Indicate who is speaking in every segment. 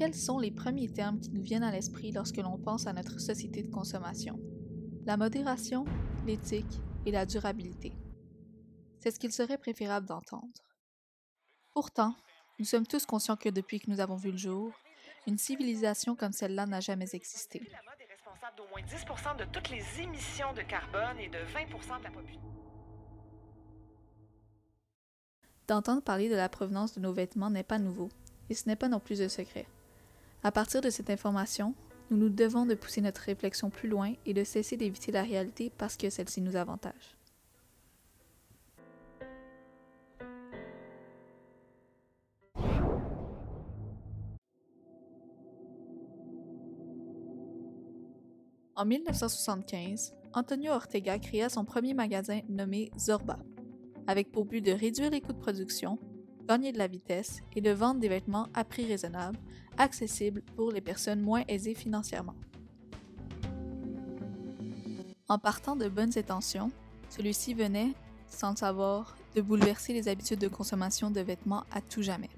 Speaker 1: Quels sont les premiers termes qui nous viennent à l'esprit lorsque l'on pense à notre société de consommation? La modération, l'éthique et la durabilité. C'est ce qu'il serait préférable d'entendre. Pourtant, nous sommes tous conscients que depuis que nous avons vu le jour, une civilisation comme celle-là n'a jamais existé.
Speaker 2: La mode est responsable d'au moins 10% de toutes les émissions de carbone et de 20% de la population.
Speaker 1: D'entendre parler de la provenance de nos vêtements n'est pas nouveau, et ce n'est pas non plus un secret. À partir de cette information, nous nous devons de pousser notre réflexion plus loin et de cesser d'éviter la réalité parce que celle-ci nous avantage. En 1975, Antonio Ortega créa son premier magasin nommé Zorba, avec pour but de réduire les coûts de production, gagner de la vitesse et de vendre des vêtements à prix raisonnable, accessibles pour les personnes moins aisées financièrement. En partant de bonnes intentions, celui-ci venait, sans le savoir, de bouleverser les habitudes de consommation de vêtements à tout jamais.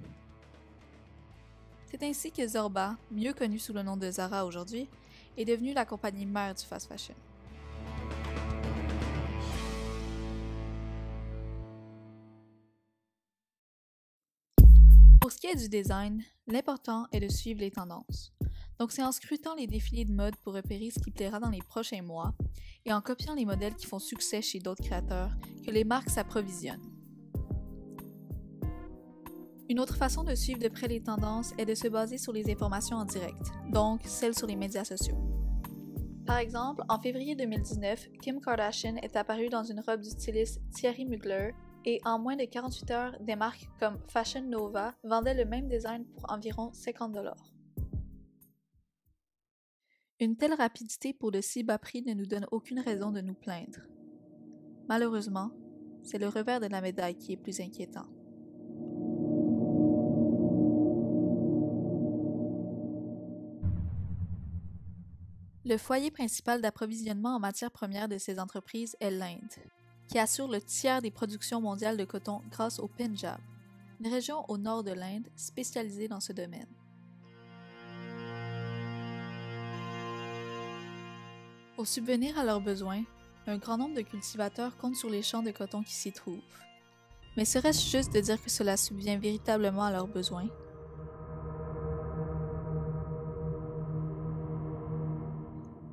Speaker 1: C'est ainsi que Zorba, mieux connu sous le nom de Zara aujourd'hui, est devenue la compagnie mère du fast fashion. Pour ce qui est du design, l'important est de suivre les tendances. Donc c'est en scrutant les défilés de mode pour repérer ce qui plaira dans les prochains mois et en copiant les modèles qui font succès chez d'autres créateurs que les marques s'approvisionnent. Une autre façon de suivre de près les tendances est de se baser sur les informations en direct, donc celles sur les médias sociaux. Par exemple, en février 2019, Kim Kardashian est apparue dans une robe du styliste Thierry Mugler et en moins de 48 heures, des marques comme Fashion Nova vendaient le même design pour environ 50$. Une telle rapidité pour de si bas prix ne nous donne aucune raison de nous plaindre. Malheureusement, c'est le revers de la médaille qui est plus inquiétant. Le foyer principal d'approvisionnement en matières premières de ces entreprises est l'Inde, qui assure le tiers des productions mondiales de coton grâce au Pendjab, une région au nord de l'Inde spécialisée dans ce domaine. Pour subvenir à leurs besoins, un grand nombre de cultivateurs comptent sur les champs de coton qui s'y trouvent. Mais serait-ce juste de dire que cela subvient véritablement à leurs besoins?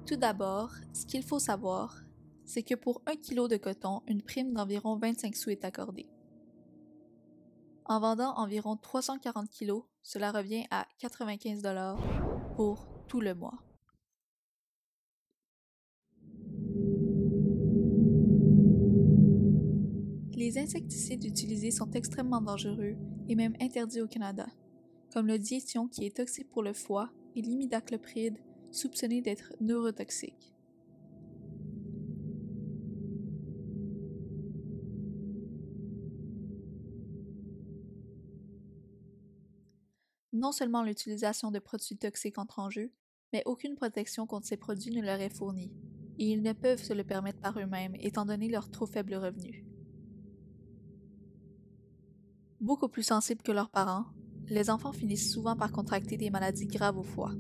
Speaker 1: Tout d'abord, ce qu'il faut savoir, c'est que pour 1 kg de coton, une prime d'environ 25 sous est accordée. En vendant environ 340 kg, cela revient à 95$ pour tout le mois. Les insecticides utilisés sont extrêmement dangereux et même interdits au Canada, comme le diéthion qui est toxique pour le foie et l'imidaclopride, soupçonné d'être neurotoxique. Non seulement l'utilisation de produits toxiques entre en jeu, mais aucune protection contre ces produits ne leur est fournie, et ils ne peuvent se le permettre par eux-mêmes étant donné leurs trop faibles revenus. Beaucoup plus sensibles que leurs parents, les enfants finissent souvent par contracter des maladies graves au foie.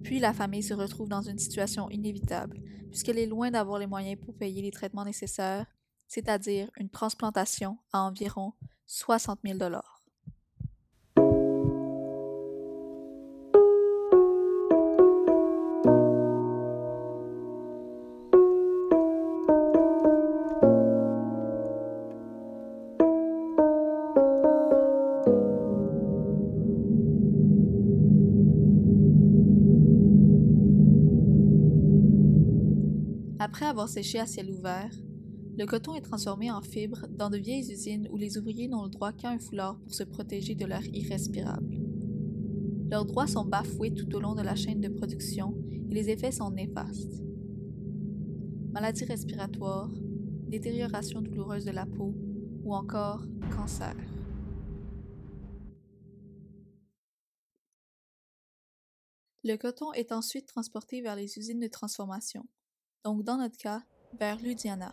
Speaker 1: Puis la famille se retrouve dans une situation inévitable, puisqu'elle est loin d'avoir les moyens pour payer les traitements nécessaires, c'est-à-dire une transplantation à environ 60 000$. Après avoir séché à ciel ouvert, le coton est transformé en fibre dans de vieilles usines où les ouvriers n'ont le droit qu'à un foulard pour se protéger de l'air irrespirable. Leurs droits sont bafoués tout au long de la chaîne de production et les effets sont néfastes. Maladies respiratoires, détérioration douloureuse de la peau ou encore cancer. Le coton est ensuite transporté vers les usines de transformation, donc dans notre cas, vers Ludhiana,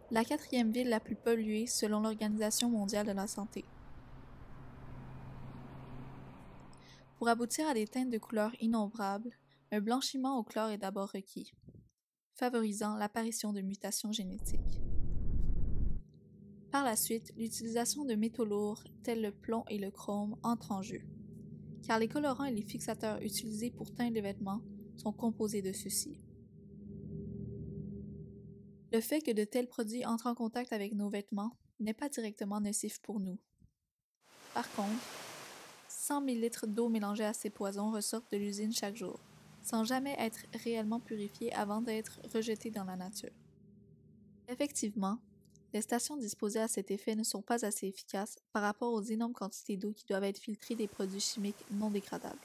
Speaker 1: la 4e ville la plus polluée selon l'Organisation mondiale de la santé. Pour aboutir à des teintes de couleurs innombrables, un blanchiment au chlore est d'abord requis, favorisant l'apparition de mutations génétiques. Par la suite, l'utilisation de métaux lourds tels le plomb et le chrome entre en jeu, car les colorants et les fixateurs utilisés pour teindre les vêtements sont composés de ceux-ci. Le fait que de tels produits entrent en contact avec nos vêtements n'est pas directement nocif pour nous. Par contre, 100 000 litres d'eau mélangée à ces poisons ressortent de l'usine chaque jour, sans jamais être réellement purifiés avant d'être rejetés dans la nature. Effectivement, les stations disposées à cet effet ne sont pas assez efficaces par rapport aux énormes quantités d'eau qui doivent être filtrées des produits chimiques non dégradables.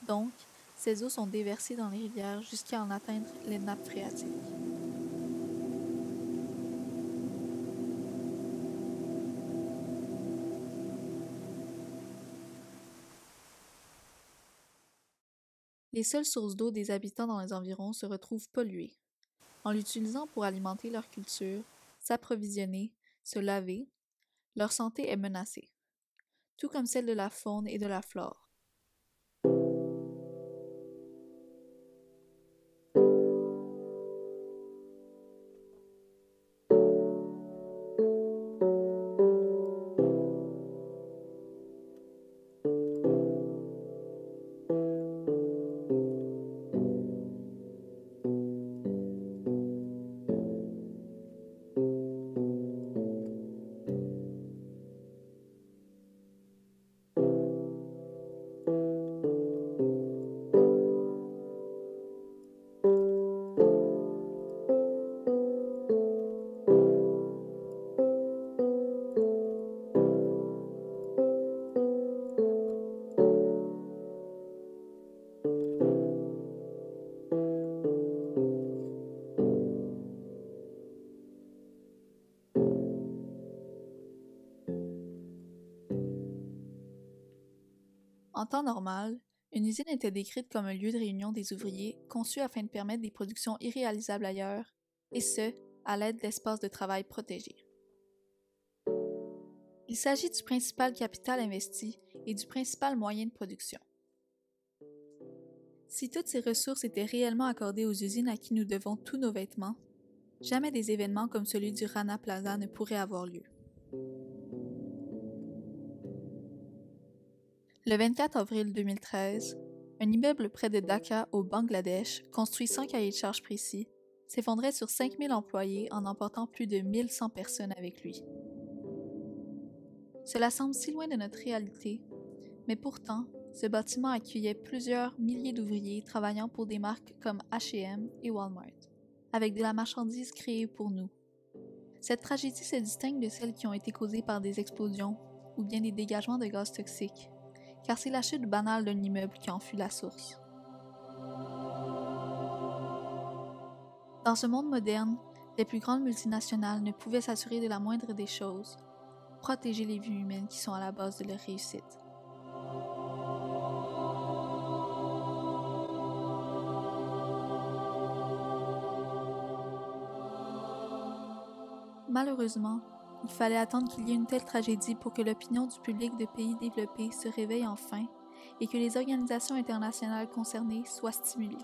Speaker 1: Donc, ces eaux sont déversées dans les rivières jusqu'à en atteindre les nappes phréatiques. Les seules sources d'eau des habitants dans les environs se retrouvent polluées. En l'utilisant pour alimenter leur culture, s'approvisionner, se laver, leur santé est menacée, tout comme celle de la faune et de la flore. En temps normal, une usine était décrite comme un lieu de réunion des ouvriers conçu afin de permettre des productions irréalisables ailleurs, et ce, à l'aide d'espaces de travail protégés. Il s'agit du principal capital investi et du principal moyen de production. Si toutes ces ressources étaient réellement accordées aux usines à qui nous devons tous nos vêtements, jamais des événements comme celui du Rana Plaza ne pourraient avoir lieu. Le 24 avril 2013, un immeuble près de Dhaka, au Bangladesh, construit sans cahier de charges précis, s'effondrait sur 5000 employés en emportant plus de 1100 personnes avec lui. Cela semble si loin de notre réalité, mais pourtant, ce bâtiment accueillait plusieurs milliers d'ouvriers travaillant pour des marques comme H&M et Walmart, avec de la marchandise créée pour nous. Cette tragédie se distingue de celles qui ont été causées par des explosions ou bien des dégagements de gaz toxiques, car c'est la chute banale d'un immeuble qui en fut la source. Dans ce monde moderne, les plus grandes multinationales ne pouvaient s'assurer de la moindre des choses, protéger les vies humaines qui sont à la base de leur réussite. Malheureusement, il fallait attendre qu'il y ait une telle tragédie pour que l'opinion du public de pays développés se réveille enfin et que les organisations internationales concernées soient stimulées.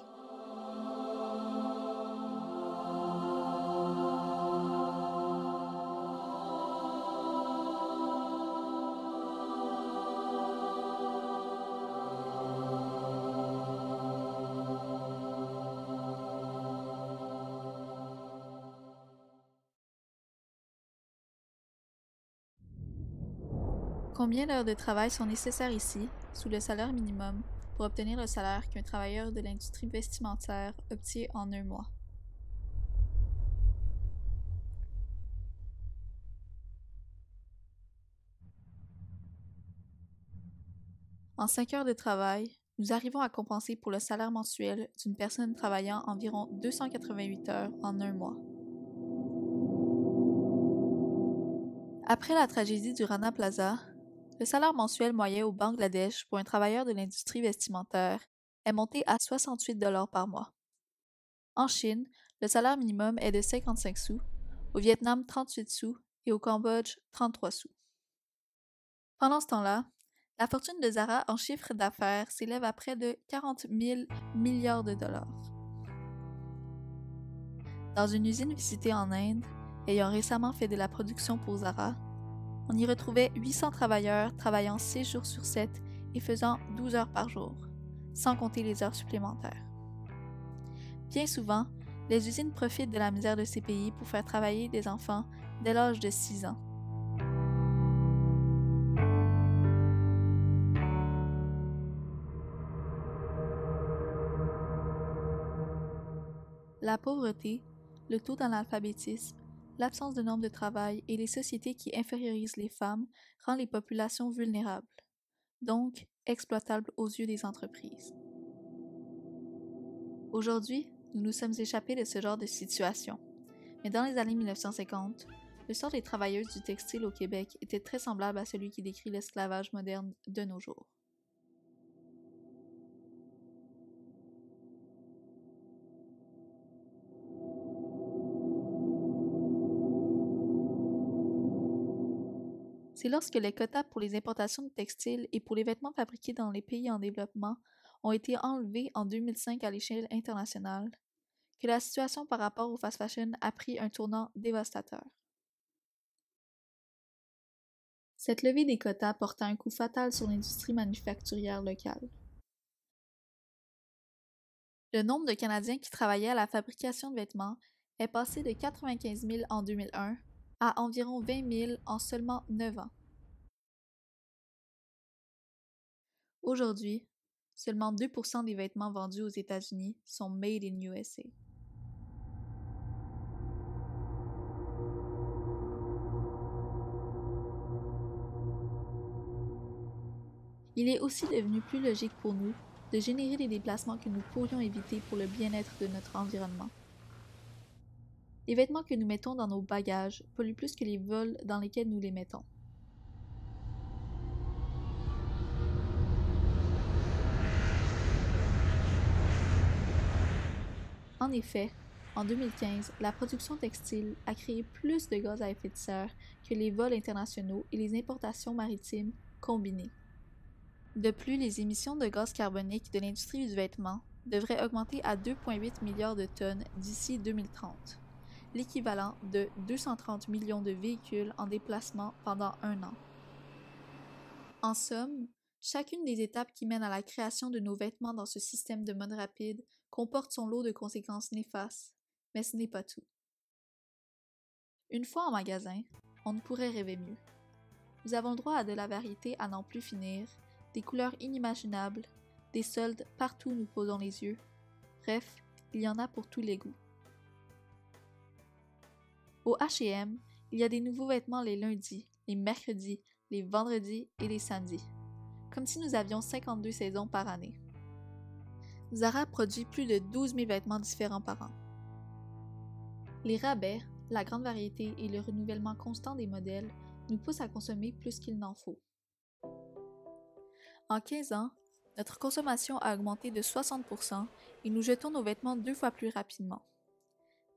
Speaker 1: Combien d'heures de travail sont nécessaires ici, sous le salaire minimum, pour obtenir le salaire qu'un travailleur de l'industrie vestimentaire obtient en un mois? En 5 heures de travail, nous arrivons à compenser pour le salaire mensuel d'une personne travaillant environ 288 heures en un mois. Après la tragédie du Rana Plaza, le salaire mensuel moyen au Bangladesh pour un travailleur de l'industrie vestimentaire est monté à 68 $ par mois. En Chine, le salaire minimum est de 55 sous, au Vietnam 38 sous et au Cambodge 33 sous. Pendant ce temps-là, La fortune de Zara en chiffre d'affaires s'élève à près de 40 000 milliards de dollars. Dans une usine visitée en Inde, ayant récemment fait de la production pour Zara, on y retrouvait 800 travailleurs travaillant 6 jours sur 7 et faisant 12 heures par jour, sans compter les heures supplémentaires. Bien souvent, les usines profitent de la misère de ces pays pour faire travailler des enfants dès l'âge de 6 ans. La pauvreté, le taux d'analphabétisme, l'absence de normes de travail et les sociétés qui infériorisent les femmes rendent les populations vulnérables, donc exploitables aux yeux des entreprises. Aujourd'hui, nous nous sommes échappés de ce genre de situation, mais dans les années 1950, le sort des travailleuses du textile au Québec était très semblable à celui qui décrit l'esclavage moderne de nos jours. C'est lorsque les quotas pour les importations de textiles et pour les vêtements fabriqués dans les pays en développement ont été enlevés en 2005 à l'échelle internationale que la situation par rapport au fast fashion a pris un tournant dévastateur. Cette levée des quotas porta un coup fatal sur l'industrie manufacturière locale. Le nombre de Canadiens qui travaillaient à la fabrication de vêtements est passé de 95 000 en 2001 à environ 20 000 en seulement 9 ans. Aujourd'hui, seulement 2% des vêtements vendus aux États-Unis sont made in USA. Il est aussi devenu plus logique pour nous de générer des déplacements que nous pourrions éviter pour le bien-être de notre environnement. Les vêtements que nous mettons dans nos bagages polluent plus que les vols dans lesquels nous les mettons. En effet, en 2015, la production textile a créé plus de gaz à effet de serre que les vols internationaux et les importations maritimes combinées. De plus, les émissions de gaz carbonique de l'industrie du vêtement devraient augmenter à 2,8 milliards de tonnes d'ici 2030, l'équivalent de 230 millions de véhicules en déplacement pendant un an. En somme, chacune des étapes qui mènent à la création de nos vêtements dans ce système de mode rapide comporte son lot de conséquences néfastes, mais ce n'est pas tout. Une fois en magasin, on ne pourrait rêver mieux. Nous avons le droit à de la variété à n'en plus finir, des couleurs inimaginables, des soldes partout où nous posons les yeux. Bref, il y en a pour tous les goûts. Au H&M, il y a des nouveaux vêtements les lundis, les mercredis, les vendredis et les samedis, comme si nous avions 52 saisons par année. Zara produit plus de 12 000 vêtements différents par an. Les rabais, la grande variété et le renouvellement constant des modèles nous poussent à consommer plus qu'il n'en faut. En 15 ans, notre consommation a augmenté de 60% et nous jetons nos vêtements 2 fois plus rapidement.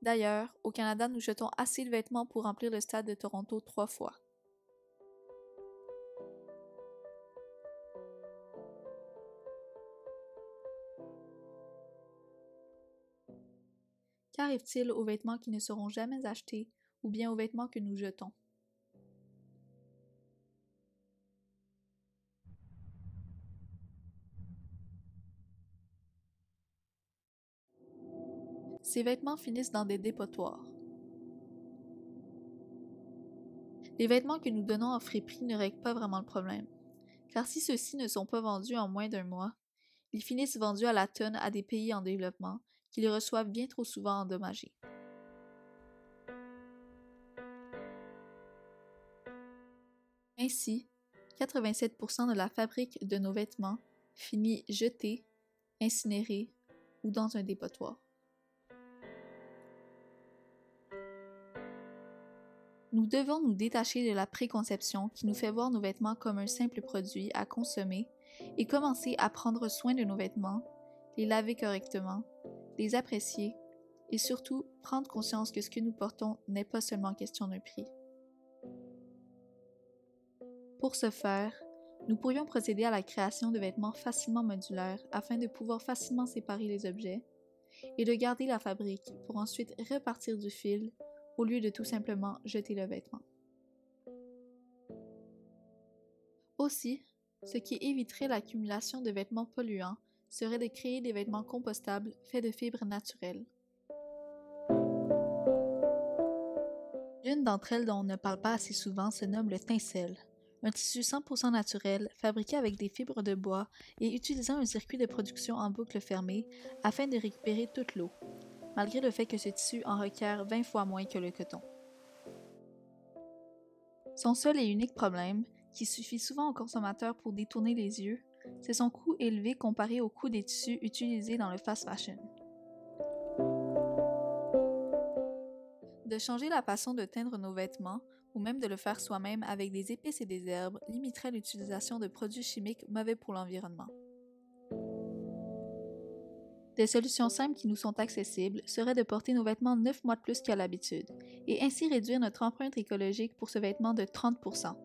Speaker 1: D'ailleurs, au Canada, nous jetons assez de vêtements pour remplir le stade de Toronto 3 fois. Qu'arrive-t-il aux vêtements qui ne seront jamais achetés ou bien aux vêtements que nous jetons? Ces vêtements finissent dans des dépotoirs. Les vêtements que nous donnons en friperie ne règlent pas vraiment le problème, car si ceux-ci ne sont pas vendus en moins d'un mois, ils finissent vendus à la tonne à des pays en développement qui les reçoivent bien trop souvent endommagés. Ainsi, 87% de la fabrique de nos vêtements finit jetée, incinérée ou dans un dépotoir. Nous devons nous détacher de la préconception qui nous fait voir nos vêtements comme un simple produit à consommer et commencer à prendre soin de nos vêtements, les laver correctement, les apprécier et surtout prendre conscience que ce que nous portons n'est pas seulement question d'un prix. Pour ce faire, nous pourrions procéder à la création de vêtements facilement modulaires afin de pouvoir facilement séparer les objets et de garder la fabrique pour ensuite repartir du fil au lieu de tout simplement jeter le vêtement. Aussi, ce qui éviterait l'accumulation de vêtements polluants serait de créer des vêtements compostables faits de fibres naturelles. L'une d'entre elles dont on ne parle pas assez souvent se nomme le tencel, un tissu 100% naturel fabriqué avec des fibres de bois et utilisant un circuit de production en boucle fermée afin de récupérer toute l'eau, malgré le fait que ce tissu en requiert 20 fois moins que le coton. Son seul et unique problème, qui suffit souvent aux consommateurs pour détourner les yeux, c'est son coût élevé comparé au coût des tissus utilisés dans le fast fashion. De changer la façon de teindre nos vêtements, ou même de le faire soi-même avec des épices et des herbes, limiterait l'utilisation de produits chimiques mauvais pour l'environnement. Des solutions simples qui nous sont accessibles seraient de porter nos vêtements 9 mois de plus qu'à l'habitude, et ainsi réduire notre empreinte écologique pour ce vêtement de 30%.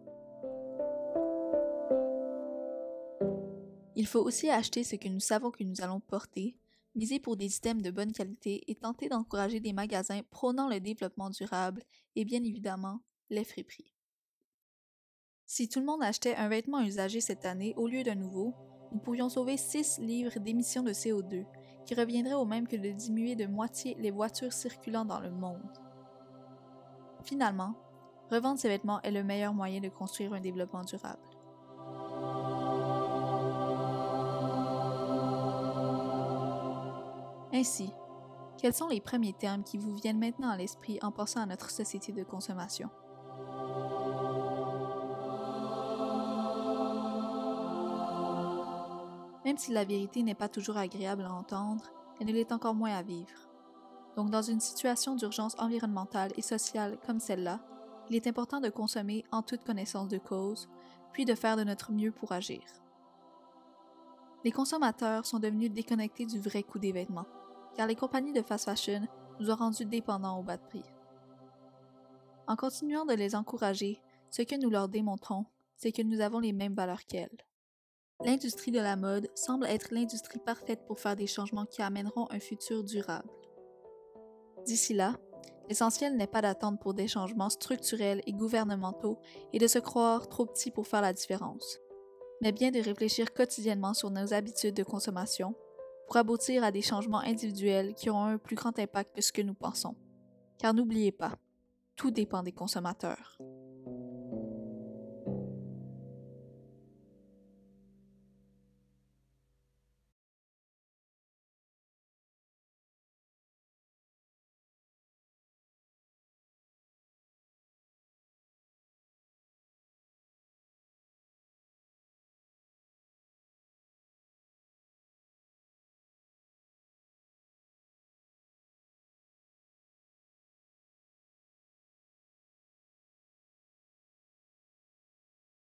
Speaker 1: Il faut aussi acheter ce que nous savons que nous allons porter, miser pour des items de bonne qualité et tenter d'encourager des magasins prônant le développement durable et bien évidemment les friperies. Si tout le monde achetait un vêtement usagé cette année au lieu d'un nouveau, nous pourrions sauver 6 livres d'émissions de CO2, qui reviendrait au même que de diminuer de moitié les voitures circulant dans le monde. Finalement, revendre ces vêtements est le meilleur moyen de construire un développement durable. Ainsi, quels sont les premiers termes qui vous viennent maintenant à l'esprit en pensant à notre société de consommation? Même si la vérité n'est pas toujours agréable à entendre, elle ne l'est encore moins à vivre. Donc dans une situation d'urgence environnementale et sociale comme celle-là, il est important de consommer en toute connaissance de cause, puis de faire de notre mieux pour agir. Les consommateurs sont devenus déconnectés du vrai coût des vêtements, car les compagnies de fast fashion nous ont rendus dépendants au bas de prix. En continuant de les encourager, ce que nous leur démontrons, c'est que nous avons les mêmes valeurs qu'elles. L'industrie de la mode semble être l'industrie parfaite pour faire des changements qui amèneront un futur durable. D'ici là, l'essentiel n'est pas d'attendre pour des changements structurels et gouvernementaux et de se croire trop petits pour faire la différence, mais bien de réfléchir quotidiennement sur nos habitudes de consommation pour aboutir à des changements individuels qui auront un plus grand impact que ce que nous pensons. Car n'oubliez pas, tout dépend des consommateurs.